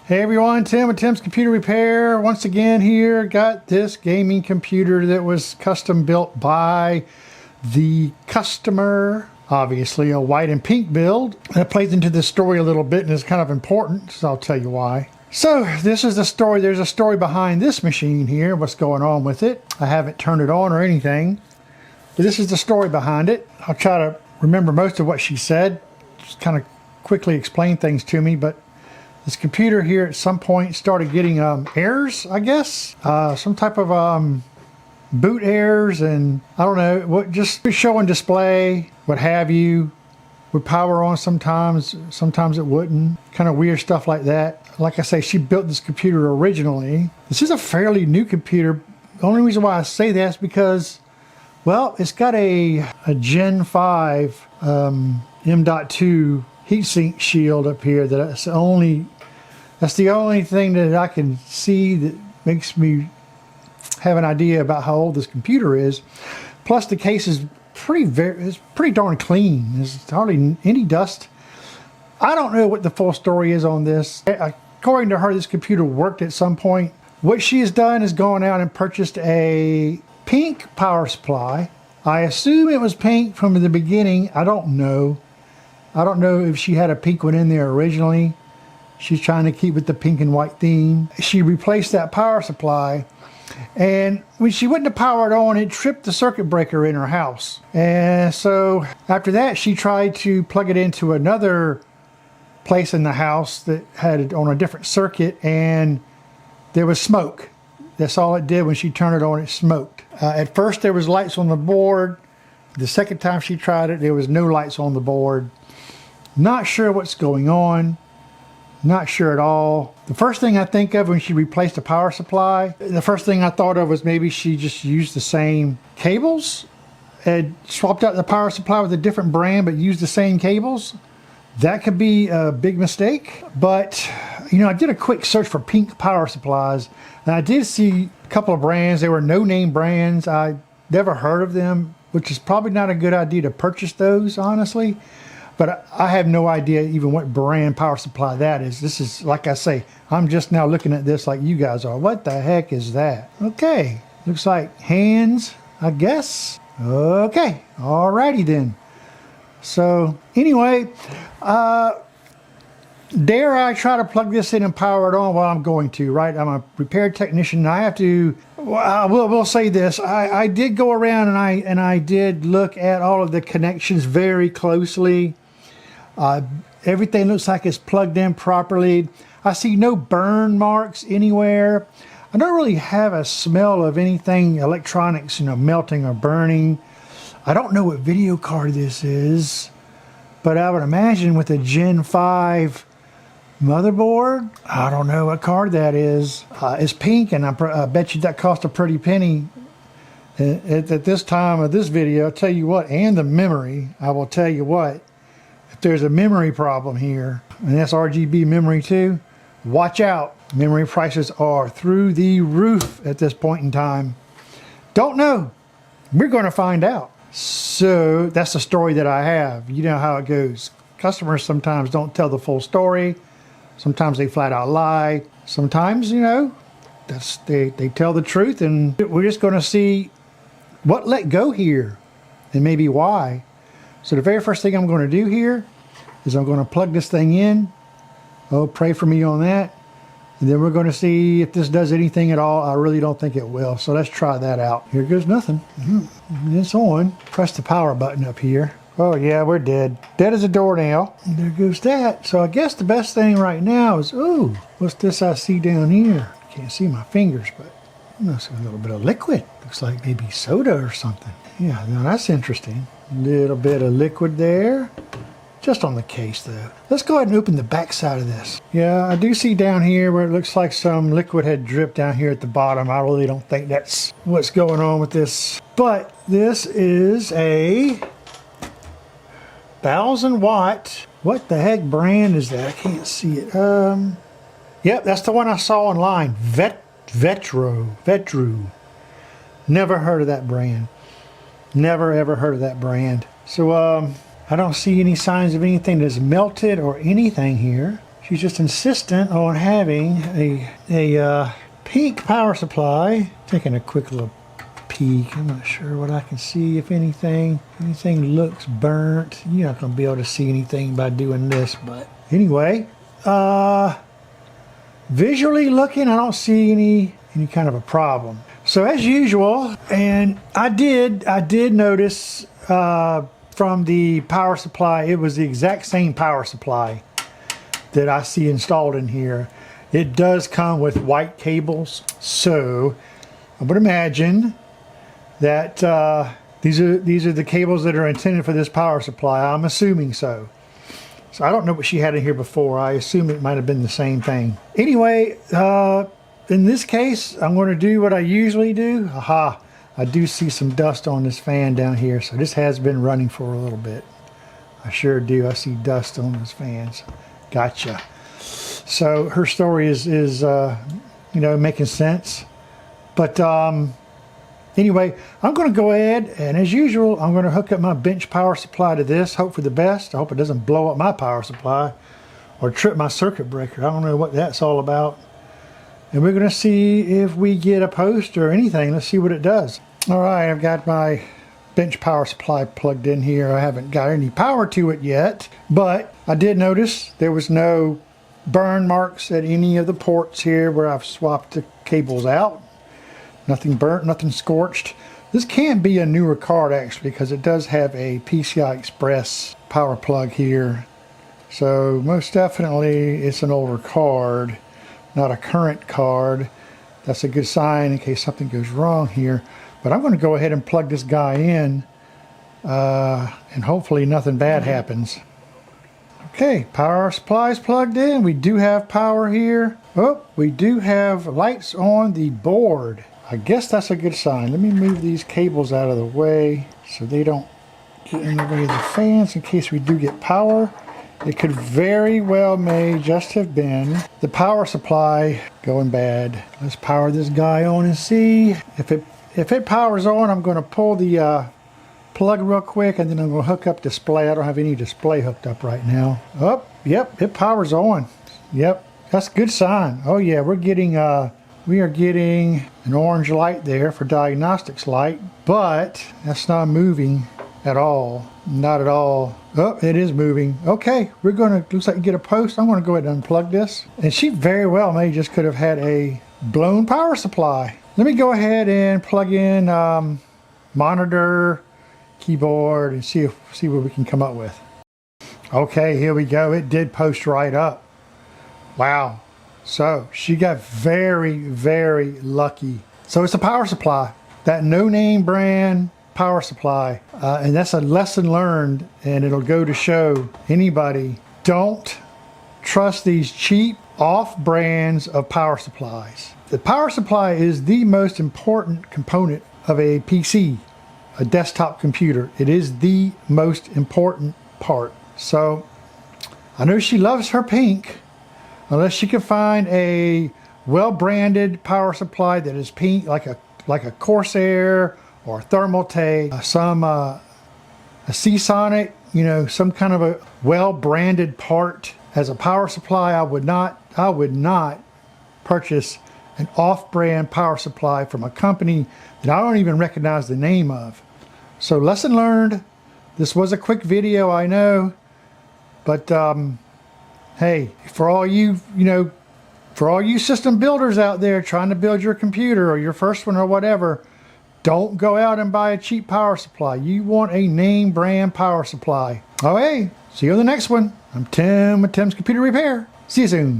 Hey everyone, Tim with Tim's Computer Repair. Once again here, got this gaming computer that was custom built by the customer. Obviously a white and pink build. That plays into this story a little bit and is kind of important, so I'll tell you why. So this is the story. There's a story behind this machine here, what's going on with it. I haven't turned it on or anything, but this is the story behind it. I'll try to remember most of what she said, just kind of quickly explain things to me, but this computer here at some point started getting errors, I guess. Some type of boot errors, and I don't know, what, just show and display, what have you. Would power on sometimes it wouldn't. Kind of weird stuff like that. Like I say, she built this computer originally. This is a fairly new computer. The only reason why I say that is because, well, it's got a Gen 5 M.2 heatsink shield up here. That's the only thing that I can see that makes me have an idea about how old this computer is. Plus the case is pretty darn clean. There's hardly any dust. I don't know what the full story is on this. According to her, this computer worked at some point. What she has done is gone out and purchased a pink power supply. I assume it was pink from the beginning. I don't know. I don't know if she had a pink one in there originally. She's trying to keep with the pink and white theme. She replaced that power supply, and when she went to power it on, it tripped the circuit breaker in her house. And so after that, she tried to plug it into another place in the house that had it on a different circuit, and there was smoke. That's all it did. When she turned it on, it smoked. At first there was lights on the board. The second time she tried it, there was no lights on the board. Not sure what's going on. Not sure at all. The first thing I think of when she replaced the power supply, the first thing I thought of was maybe she just used the same cables and swapped out the power supply with a different brand but used the same cables. That could be a big mistake. But, you know, I did a quick search for pink power supplies, and I did see a couple of brands. They were no-name brands. I never heard of them, which is probably not a good idea to purchase those, honestly. But I have no idea even what brand power supply that is. This is, like I say, I'm just now looking at this like you guys are. What the heck is that? Okay, looks like hands, I guess. Okay, alrighty then. So anyway, dare I try to plug this in and power it on? Well, I'm going to, right? I'm a repair technician. I have to, well, we'll say this. I did go around and I did look at all of the connections very closely. Everything looks like it's plugged in properly. I see no burn marks anywhere. I don't really have a smell of anything electronics, you know, melting or burning. I don't know what video card this is, but I would imagine with a Gen 5 motherboard, I don't know what card that is. It's pink, and I bet you that cost a pretty penny. At this time of this video, I'll tell you what, and the memory, I will tell you what, if there's a memory problem here, and that's RGB memory too, watch out. Memory prices are through the roof at this point in time. Don't know. We're going to find out. So that's the story that I have. You know how it goes. Customers sometimes don't tell the full story. Sometimes they flat out lie. Sometimes, you know, they tell the truth, and we're just going to see what let go here and maybe why. So the very first thing I'm going to do here is I'm going to plug this thing in. Oh, pray for me on that. And then we're going to see if this does anything at all. I really don't think it will. So let's try that out. Here goes nothing. It's on. Press the power button up here. Oh yeah, we're dead. Dead as a doornail. And there goes that. So I guess the best thing right now is, ooh, what's this I see down here? Can't see my fingers, but that's a little bit of liquid. Looks like maybe soda or something. Yeah, now that's interesting. A little bit of liquid there. Just on the case though. Let's go ahead and open the back side of this. Yeah, I do see down here where it looks like some liquid had dripped down here at the bottom. I really don't think that's what's going on with this. But this is a 1000-watt. What the heck brand is that? I can't see it. Yep, that's the one I saw online. Vetru. Never heard of that brand. Never ever heard of that brand. So I don't see any signs of anything that's melted or anything here. she's just insistent on having a pink power supply. Taking a quick little peek. I'm not sure what I can see. If anything looks burnt. You're not going to be able to see anything by doing this, but anyway, visually looking, I don't see any kind of a problem. So as usual, and I did notice from the power supply, it was the exact same power supply that I see installed in here. It does come with white cables, so I would imagine that these are the cables that are intended for this power supply. I'm assuming so. So I don't know what she had in here before. I assume it might have been the same thing. Anyway, in this case, I'm going to do what I usually do. Aha, I do see some dust on this fan down here, so this has been running for a little bit. I sure do. I see dust on those fans. Gotcha. So her story is you know, making sense. But anyway, I'm going to go ahead, and as usual, I'm going to hook up my bench power supply to this. Hope for the best. I hope it doesn't blow up my power supply or trip my circuit breaker. I don't know what that's all about. And we're going to see if we get a post or anything. Let's see what it does. All right, I've got my bench power supply plugged in here. I haven't got any power to it yet, but I did notice there was no burn marks at any of the ports here where I've swapped the cables out. Nothing burnt, nothing scorched. This can't be a newer card actually, because it does have a PCI Express power plug here. So most definitely it's an older card, not a current card. That's a good sign in case something goes wrong here. But I'm going to go ahead and plug this guy in and hopefully nothing bad happens. Okay, power supply is plugged in. We do have power here. Oh, we do have lights on the board. I guess that's a good sign. Let me move these cables out of the way so they don't get in the way of the fans in case we do get power. It could very well may just have been the power supply going bad. Let's power this guy on and see. If it powers on, I'm going to pull the plug real quick, and then I'm going to hook up display. I don't have any display hooked up right now. Oh, yep, it powers on. Yep, that's a good sign. Oh yeah, we are getting an orange light there for diagnostics light, but that's not moving at all. Not at all. Oh, it is moving. Okay, we're going to, looks like get a post. I'm going to go ahead and unplug this. And she very well may just could have had a blown power supply. Let me go ahead and plug in monitor, keyboard, and see what we can come up with. Okay, here we go. It did post right up. Wow. So she got very, very lucky. So it's a power supply, that no-name brand power supply, and that's a lesson learned, and it'll go to show anybody, don't trust these cheap off brands of power supplies. The power supply is the most important component of a PC, a desktop computer. It is the most important part. So I know she loves her pink, unless she can find a well-branded power supply that is pink, like a Corsair or a Thermaltake, a Seasonic, you know, some kind of a well-branded part as a power supply. I would not purchase an off-brand power supply from a company that I don't even recognize the name of. So lesson learned. This was a quick video, I know, but hey, for all you system builders out there trying to build your computer or your first one or whatever, don't go out and buy a cheap power supply. You want a name brand power supply. Oh hey, see you on the next one. I'm Tim with Tim's Computer Repair. See you soon.